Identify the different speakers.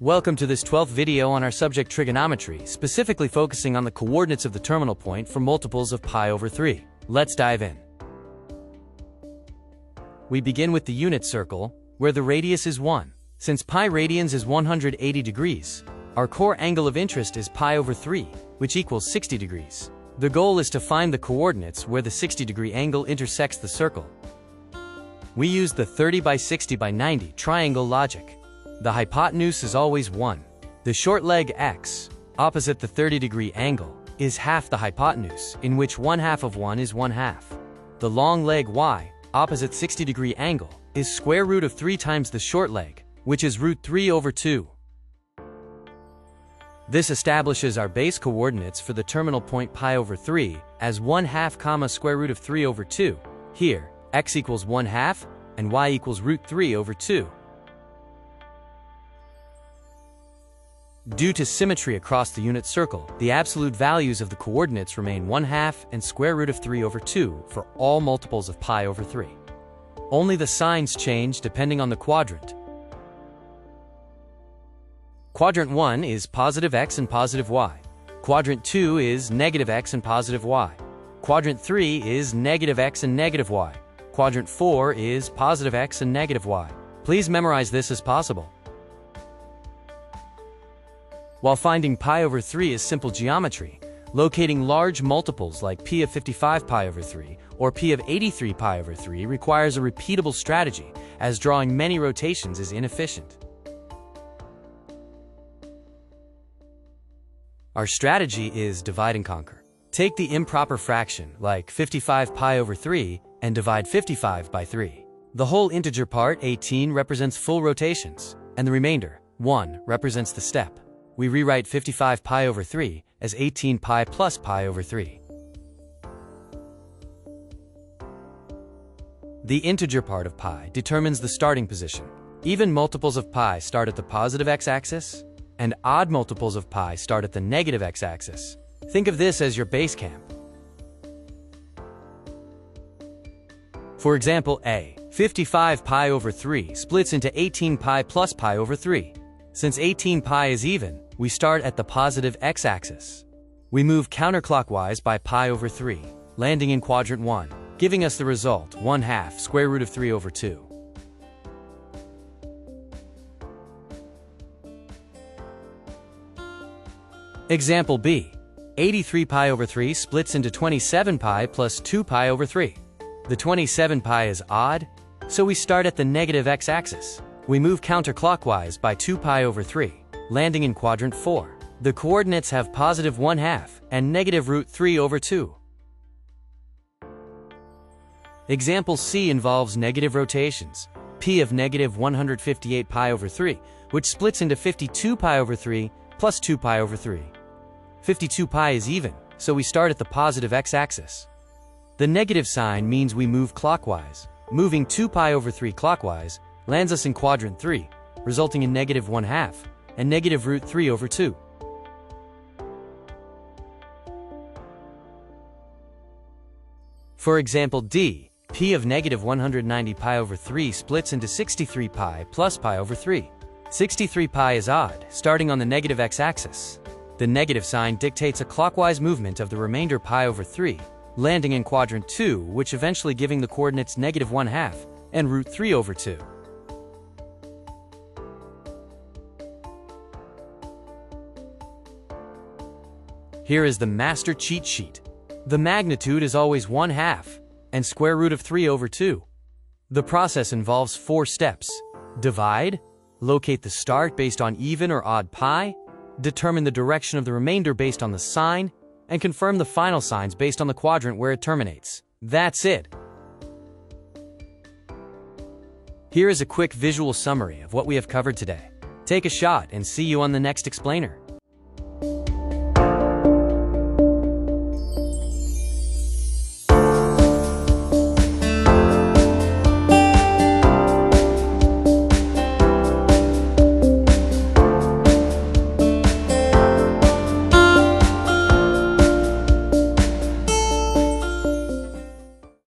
Speaker 1: Welcome to this 12th video on our subject trigonometry, specifically focusing on the coordinates of the terminal point for multiples of pi over 3. Let's dive in. We begin with the unit circle, where the radius is 1. Since pi radians is 180 degrees, our core angle of interest is pi over 3, which equals 60 degrees. The goal is to find the coordinates where the 60-degree angle intersects the circle. We use the 30 by 60 by 90 triangle logic. The hypotenuse is always 1. The short leg x, opposite the 30-degree angle, is half the hypotenuse, in which 1/2 of 1 is 1/2. The long leg y, opposite 60-degree angle, is square root of 3 times the short leg, which is root 3 over 2. This establishes our base coordinates for the terminal point pi over 3 as 1/2 comma square root of 3 over 2. Here, x equals 1/2 and y equals root 3 over 2. Due to symmetry across the unit circle, the absolute values of the coordinates remain 1/2 and square root of 3 over 2 for all multiples of pi over 3. Only the signs change depending on the quadrant. Quadrant 1 is positive x and positive y. Quadrant 2 is negative x and positive y. Quadrant 3 is negative x and negative y. Quadrant 4 is positive x and negative y. Please memorize this as possible. While finding pi over 3 is simple geometry, locating large multiples like p of 55 pi over 3 or p of 83 pi over 3 requires a repeatable strategy, as drawing many rotations is inefficient. Our strategy is divide and conquer. Take the improper fraction, like 55 pi over 3, and divide 55 by 3. The whole integer part, 18, represents full rotations, and the remainder, 1, represents the step. We rewrite 55 pi over 3 as 18 pi plus pi over 3. The integer part of pi determines the starting position. Even multiples of pi start at the positive x-axis, and odd multiples of pi start at the negative x-axis. Think of this as your base camp. For example, 55 pi over 3 splits into 18 pi plus pi over 3. Since 18 pi is even, we start at the positive x-axis. We move counterclockwise by pi over 3, landing in quadrant 1, giving us the result 1/2 square root of 3 over 2. Example B. 83 pi over 3 splits into 27 pi plus 2 pi over 3. The 27 pi is odd, so we start at the negative x-axis. We move counterclockwise by 2 pi over 3, landing in quadrant 4. The coordinates have positive 1/2 and negative root 3 over 2. Example C involves negative rotations. P of negative 158 pi over 3, which splits into 52 pi over 3 plus 2 pi over 3. 52 pi is even, so we start at the positive x-axis. The negative sign means we move clockwise. Moving 2 pi over 3 clockwise lands us in quadrant 3, resulting in negative 1/2 and negative root 3 over 2. For example D, P of negative 190 pi over 3 splits into 63 pi plus pi over 3. 63 pi is odd, starting on the negative x-axis. The negative sign dictates a clockwise movement of the remainder pi over 3, landing in quadrant 2, which eventually giving the coordinates negative 1/2 and root 3 over 2. Here is the master cheat sheet. The magnitude is always 1/2 and square root of 3 over 2. The process involves 4 steps. Divide, locate the start based on even or odd pi, determine the direction of the remainder based on the sign, and confirm the final signs based on the quadrant where it terminates. That's it. Here is a quick visual summary of what we have covered today. Take a shot and see you on the next explainer.